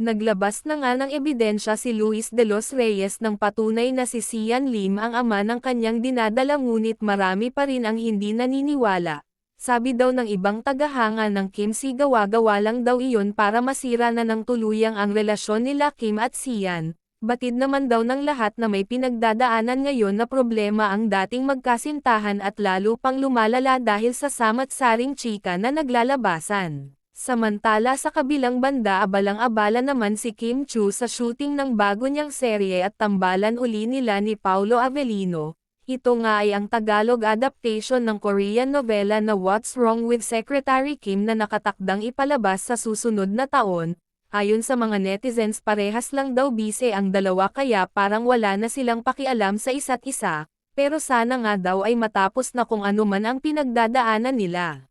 Naglabas na nga ng ebidensya si Luis de los Reyes ng patunay na si Sian Lim ang ama ng kanyang dinadala, ngunit marami pa rin ang hindi naniniwala. Sabi daw ng ibang tagahanga ng Kim si gawa-gawa lang daw iyon para masira na ng tuluyang ang relasyon nila Kim at Sian. Batid naman daw ng lahat na may pinagdadaanan ngayon na problema ang dating magkasintahan at lalo pang lumalala dahil sa samat-saring chika na naglalabasan. Samantala sa kabilang banda, abalang-abala naman si Kim Chu sa shooting ng bago niyang serye at tambalan uli nila ni Paulo Avellino. Ito nga ay ang Tagalog adaptation ng Korean novela na What's Wrong with Secretary Kim na nakatakdang ipalabas sa susunod na taon. Ayon sa mga netizens, parehas lang daw bise ang dalawa kaya parang wala na silang pakialam sa isa't isa, pero sana nga daw ay matapos na kung ano man ang pinagdadaanan nila.